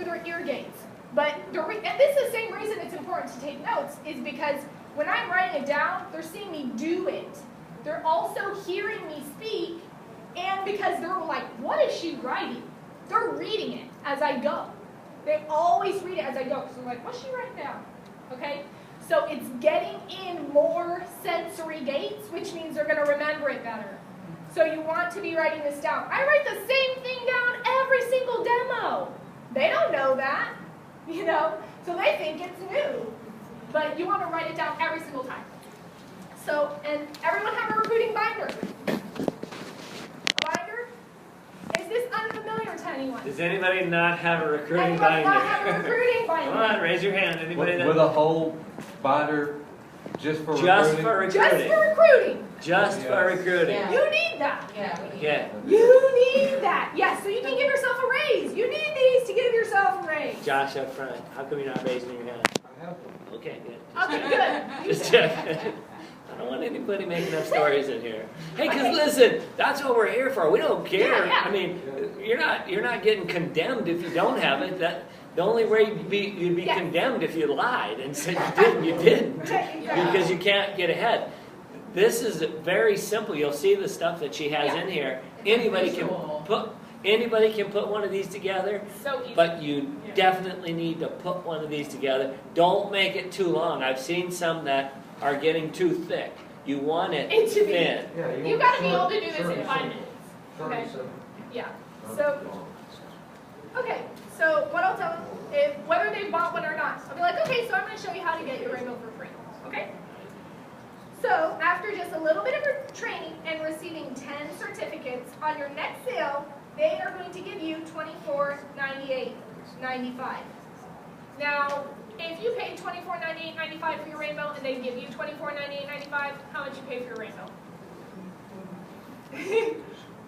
their ear gates. But and this is the same reason it's important to take notes, is because when I'm writing it down, they're seeing me do it. They're also hearing me speak, and because they're like, what is she writing? They're reading it as I go. They always read it as I go. So they're like, what's she writing down? Okay? So it's getting in more sensory gates, which means they're going to remember it better. So you want to be writing this down. I write the same thing down every single demo. They don't know that, you know, so they think it's new. But you want to write it down every single time. So, and everyone have a recruiting binder? A binder? Is this unfamiliar to anyone? Does anybody not have a recruiting Anyone binder? not have a recruiting binder? Come on, raise your hand. Anybody With a whole binder just for Just recruiting? for Just recruiting. for recruiting. Just for recruiting. Yeah. You need that. Yeah. Yeah. You need that. Yes, so you can give yourself a raise. You need these to give yourself a raise. Josh up front. How come you're not raising your hand? I have one. Okay, good. Okay, good. Just checking. I don't want anybody making up stories in here. Hey, because listen, that's what we're here for. We don't care. Yeah. I mean, you're not getting condemned if you don't have it. The only way you'd be Yes. condemned if you lied and said you didn't, because you can't get ahead. This is very simple. You'll see the stuff that she has in here. Anybody can put one of these together. So easy. But you definitely need to put one of these together. Don't make it too long. I've seen some that are getting too thick. You want it It should be- thin. Yeah, You got to be able to do this in 5 minutes. Okay. 37. Yeah. So, okay. So what I'll tell them is whether they bought one or not. I'll be like, okay, so I'm going to show you how to get your rainbow for free. Okay. So after just a little bit of training and receiving 10 certificates on your next sale, they are going to give you $24.98.95. Now, if you pay $24.98.95 for your rainbow and they give you $24.98.95, how much you pay for your rainbow?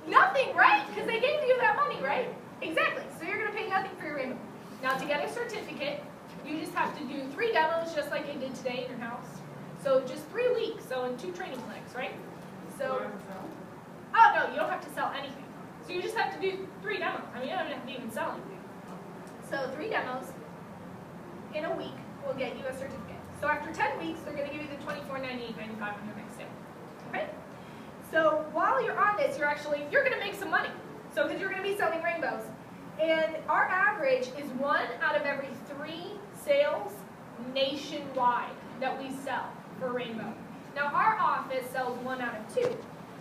Nothing, right? Because they gave you that money, right? Exactly. So you're going to pay nothing for your rainbow. Now, to get a certificate, you just have to do 3 demos, just like you did today in your house. So just 3 weeks. So in 2 training clinics, right? So, oh no, you don't have to sell anything. So you just have to do 3 demos. I mean, you don't have to even sell anything. So 3 demos in a week will get you a certificate. So after 10 weeks, they're going to give you the $24.98.95 on your next sale. Okay? So while you're on this, you're going to make some money. So because you're going to be selling rainbows. And our average is 1 out of every 3 sales nationwide that we sell for rainbow. Now our office sells 1 out of 2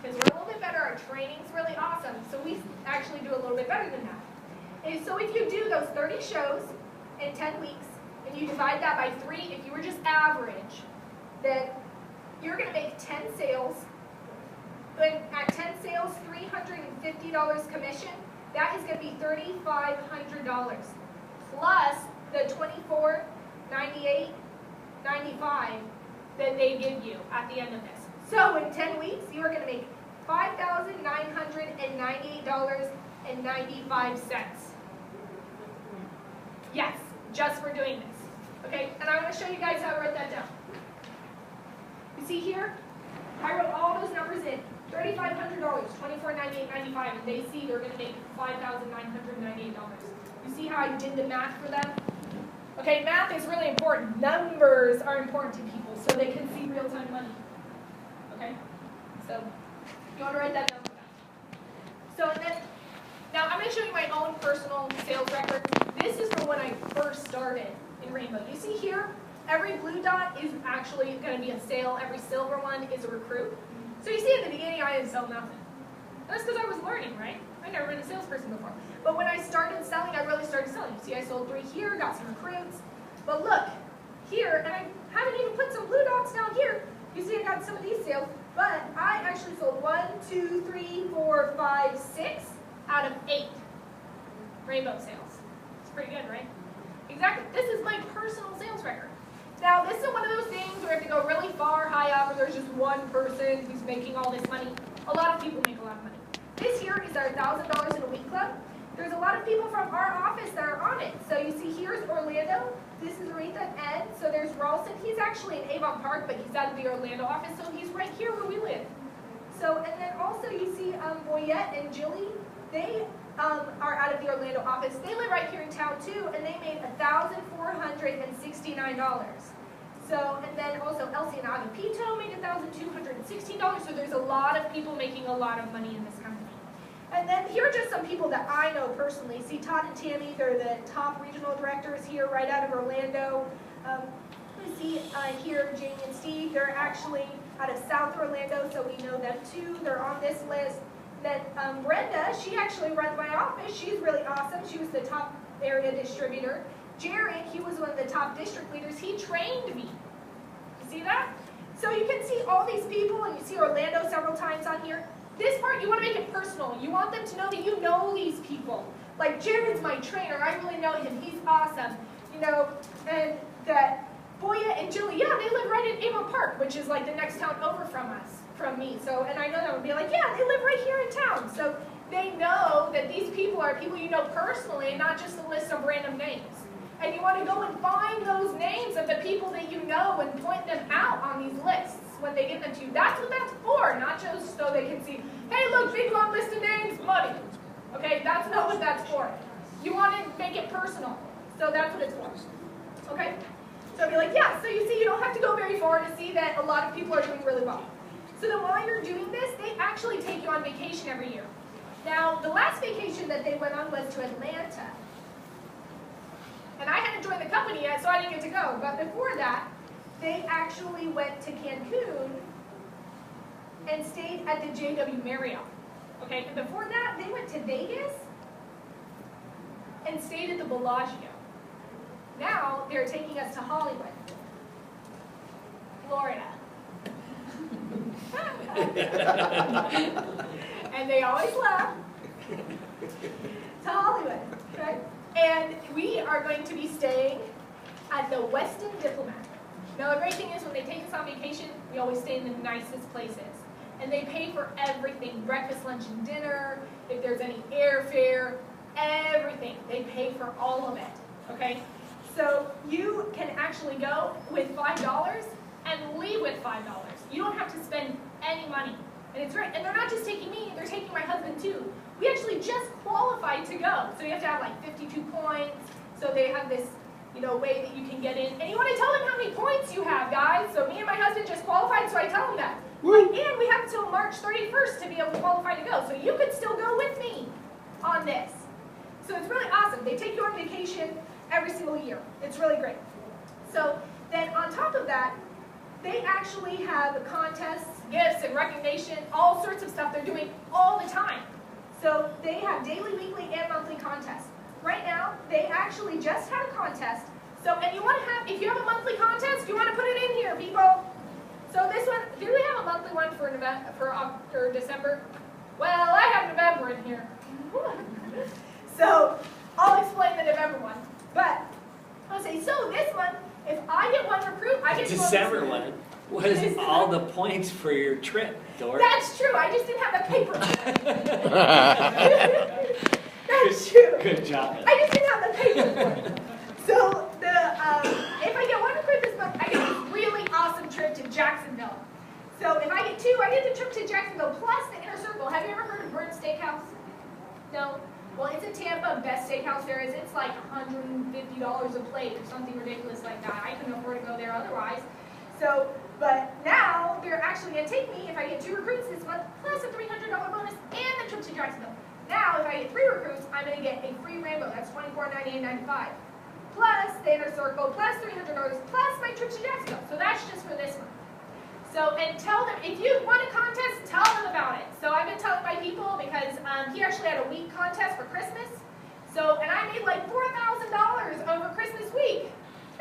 because we're a little bit better. Our training's really awesome. So we actually do a little bit better than that. And so if you do those 30 shows in 10 weeks and you divide that by 3, if you were just average, then you're going to make 10 sales. And at 10 sales, $350 commission. That is going to be $3,500 plus the $24.98.95 that they give you at the end of this. So in 10 weeks, you are going to make $5,998.95. Yes, just for doing this. Okay, and I'm going to show you guys how to write that down. You see here, I wrote all those numbers in. $3,500, $24.98.95, and they see they're going to make $5,998. You see how I did the math for them? Okay, math is really important. Numbers are important to people so they can see real-time money. Okay? So, you want to write that down for that. So, and then, now I'm going to show you my own personal sales record. This is from when I first started in Rainbow. You see here, every blue dot is actually going to be a sale. Every silver one is a recruit. So you see at the beginning I didn't sell nothing. That's because I was learning, right? I'd never been a salesperson before. But when I started selling, I really started selling. You see I sold 3 here, got some recruits. But look, here, and I haven't even put some blue dots down here. You see I got some of these sales, but I actually sold 1, 2, 3, 4, 5, 6 out of 8 rainbow sales. It's pretty good, right? Exactly. This is my personal sales record. Now, this is one of those things where you have to go really far, high up, and there's just one person who's making all this money. A lot of people make a lot of money. This here is our $1,000 in a week club. There's a lot of people from our office that are on it. So you see here's Orlando. This is Aretha and Ed. So there's Ralston. He's actually in Avon Park, but he's out of the Orlando office, so he's right here where we live. So, and then also you see Boyette and Jilly. They are out of the Orlando office. They live right here in town too, and they made $1,469. So, and then also Elsie and Agapito made $1,216. So there's a lot of people making a lot of money in this company. And then here are just some people that I know personally. See, Todd and Tammy, they're the top regional directors here right out of Orlando. We see here Jamie and Steve, they're actually out of South Orlando, so we know them too. They're on this list. Then Brenda, she actually runs my office. She's really awesome. She was the top area distributor. Jared, he was one of the top district leaders. He trained me. You see that? So you can see all these people, and you see Orlando several times on here. This part, you want to make it personal. You want them to know that you know these people. Like, Jared's my trainer. I really know him. He's awesome. You know, and that Boya and Julie, yeah, they live right in Avon Park, which is like the next town over from me. So, and I know that would be like, yeah, they live right here in town. So they know that these people are people you know personally, and not just a list of random names. And you want to go and find those names of the people that you know and point them out on these lists when they get them to you. That's what that's for, not just so they can see, hey, look, big long list of names, money. Okay, that's not what that's for. You want to make it personal. So that's what it's for. Okay? So I'll be like, yeah, so you see, you don't have to go very far to see that a lot of people are doing really well. So then while you're doing this, they actually take you on vacation every year. Now, the last vacation that they went on was to Atlanta. And I hadn't joined the company yet, so I didn't get to go. But before that, they actually went to Cancun and stayed at the JW Marriott. Okay, and before that, they went to Vegas and stayed at the Bellagio. Now, they're taking us to Hollywood, Florida. And they always laugh. To Hollywood, okay? And we are going to be staying at the Westin Diplomat. Now, the great thing is when they take us on vacation, we always stay in the nicest places. And they pay for everything, breakfast, lunch, and dinner, if there's any airfare, everything. They pay for all of it, okay? So you can actually go with $5 and leave with $5. You don't have to spend any money. And it's right. And they're not just taking me, they're taking my husband too. We actually just qualified to go. So you have to have like 52 points. So they have this, you know, way that you can get in. And you want to tell them how many points you have, guys. So me and my husband just qualified, so I tell them that. Like, and we have until March 31st to be able to qualify to go. So you could still go with me on this. So it's really awesome. They take you on vacation every single year. It's really great. So then on top of that, they actually have contests, gifts, and recognition, all sorts of stuff they're doing all the time. So they have daily, weekly, and monthly contests. Right now, they actually just had a contest. So, and you want to have, if you have a monthly contest, you want to put it in here, people. So this one, do we have a monthly one for November, for December? Well, I have November in here. So I'll explain the November one. But I'll say, so this month, if I get one recruit, I get to go December one was all the points for your trip, Doris. That's true. I just didn't have the paper. That's true. Good job. I just didn't have the paper for it. So if I get one recruit this month, I get a really awesome trip to Jacksonville. So if I get two, I get the trip to Jacksonville plus the Inner Circle. Have you ever heard of Burnt Steakhouse? No? Well, it's in Tampa, best steakhouse there is. It's like $150 a plate or something ridiculous like that. I couldn't afford to go there otherwise. So, but now they're actually going to take me, if I get two recruits this month, plus a $300 bonus and the trip to Jacksonville. Now, if I get three recruits, I'm going to get a free Rambo. That's $24.98.95. Plus the Inner Circle, plus $300, plus my trip to Jacksonville. So that's just for this month. So, and tell them, if you want a contest, tell them about it. So I've been telling my people because he actually had a week contest for Christmas. So, and I made like $4,000 over Christmas week.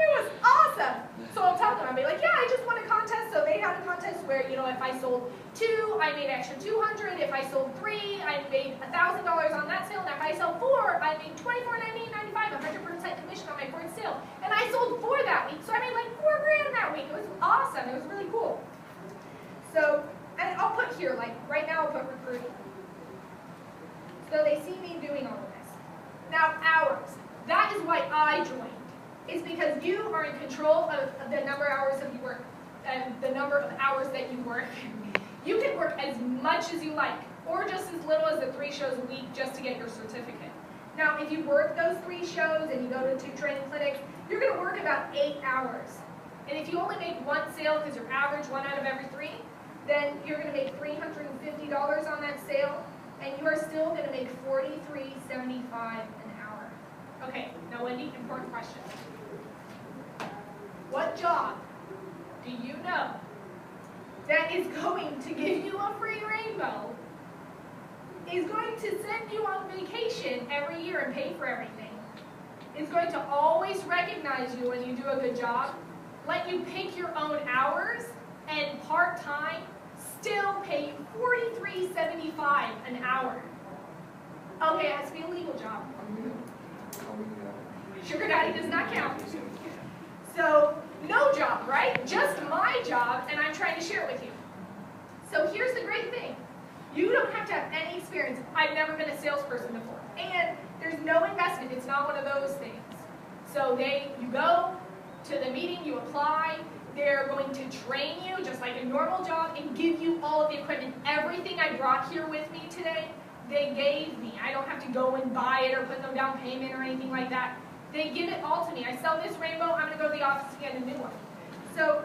It was awesome. So I'll tell them, I'll be like, yeah, I just won a contest. So they had a contest where, you know, if I sold 2, I made extra $200. If I sold 3, I made $1,000 on that sale. And if I sell 4, I made $24.98.95, 100% commission on my fourth sale. And I sold 4 that week, so I made like $4 grand that week. It was awesome. It was really cool. So, and I'll put here, like right now I'll put recruiting. So they see me doing all of this. Now hours. That is why I joined. Is because you are in control of the number of hours that you work and the number of hours that you work. You can work as much as you like, or just as little as the 3 shows a week just to get your certificate. Now, if you work those 3 shows and you go to 2 training clinics, you're going to work about 8 hours. And if you only make 1 sale because you're average 1 out of every 3, then you're going to make $350 on that sale, and you are still going to make $43.75 an hour. Okay, now Wendy, important question. What job do you know that is going to give you a free rainbow, is going to send you on vacation every year and pay for everything, is going to always recognize you when you do a good job, let you pick your own hours, and part-time, still pay you $43.75 an hour? Okay, it has to be a legal job. Sugar daddy does not count. So, no job, right? Just my job, and I'm trying to share it with you. So here's the great thing. You don't have to have any experience. I've never been a salesperson before. And there's no investment. It's not one of those things. So you go to the meeting, you apply, they're going to train you just like a normal job and give you all of the equipment. Everything I brought here with me today, they gave me. I don't have to go and buy it or put no down payment or anything like that. They give it all to me. I sell this rainbow, I'm going to go to the office to get a new one. So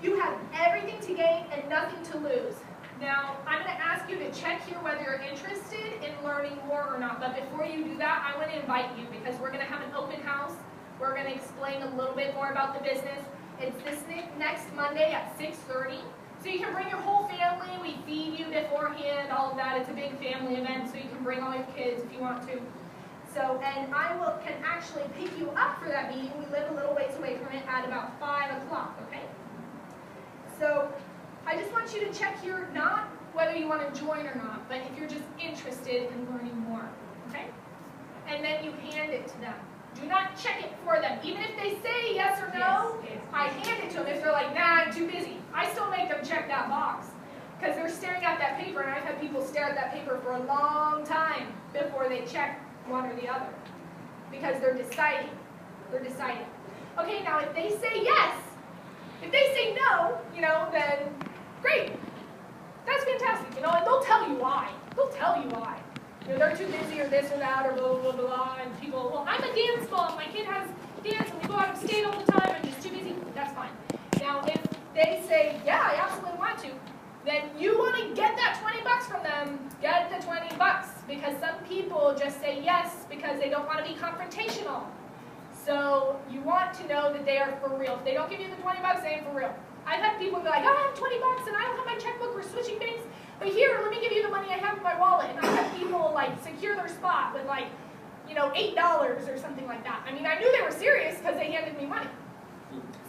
you have everything to gain and nothing to lose. Now, I'm going to ask you to check here whether you're interested in learning more or not. But before you do that, I want to invite you because we're going to have an open house. We're going to explain a little bit more about the business. It's this next Monday at 6:30. So you can bring your whole family. We feed you beforehand, all of that. It's a big family event, so you can bring all your kids if you want to. So, and I can actually pick you up for that meeting. We live a little ways away from it at about 5 o'clock, okay? So, I just want you to check here, not whether you want to join or not, but if you're just interested in learning more, okay? And then you hand it to them. Do not check it for them. Even if they say yes or no, I hand it to them. If they're like, nah, I'm too busy, I still make them check that box. Because they're staring at that paper, and I've had people stare at that paper for a long time before they check one or the other. Because they're deciding. They're deciding. Okay, now if they say yes, if they say no, then great. That's fantastic, and they'll tell you why. They'll tell you why. They're too busy or this or that or blah, blah, blah, blah, and people, well, I'm a dance mom, my kid has dance and we go out of state all the time, I'm just too busy. That's fine. Now, if they say, yeah, I absolutely want to, then you want to get that $20 from them, get the $20, because some people just say yes because they don't want to be confrontational. So you want to know that they are for real. If they don't give you the $20, they ain't for real. I've had people be like, oh, I have $20 and I don't have my checkbook, we're switching banks, but here, let me give you the money I have in my wallet. And I've had people like secure their spot with like, $8 or something like that. I mean, I knew they were serious because they handed me money.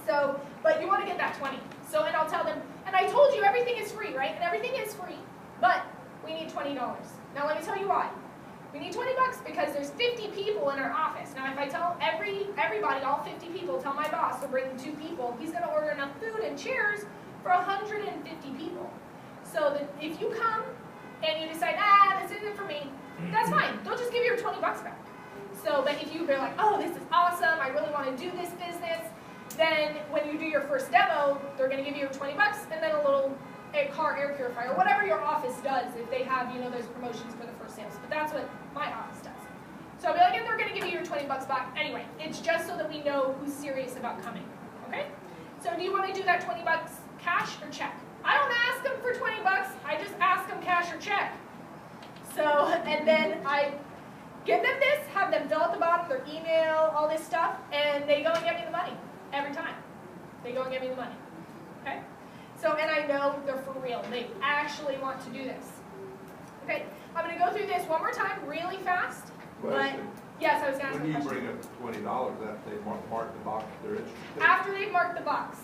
So, but you want to get that 20. So, and I'll tell them, and I told you everything is free, right? And everything is free, but we need $20. Now let me tell you why. We need $20 because there's 50 people in our office. Now if I tell everybody, all 50 people, tell my boss to bring 2 people, he's going to order enough food and chairs for 150 people. So that if you come and you decide, this isn't for me, that's fine. They'll just give you your $20 back. So, but if you're like, oh, this is awesome, I really want to do this business, then when you do your first demo, they're going to give you your $20 and then a car air purifier, whatever your office does if they have, those promotions for the first sales. But that's what my office does. So I'll be like, and they're going to give you your $20 back. Anyway, it's just so that we know who's serious about coming. Okay? So do you want to do that $20 cash or check? I don't ask them for $20. I just ask them cash or check. So, and then I give them this, have them fill out the bottom, their email, all this stuff, and they go and get me the money every time. They go and get me the money. Okay? So, and I know they're for real. They actually want to do this. Okay, I'm going to go through this one more time really fast. Question. But, yes, I was going to ask When a you question. bring up the $20, after they mark the box they're interested? After they've marked the box.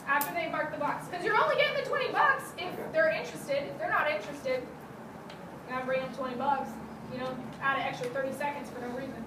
After they've marked the box. Because you're only getting the $20 if they're interested. If they're not interested, you're not bringing $20. Add an extra 30 seconds for no reason.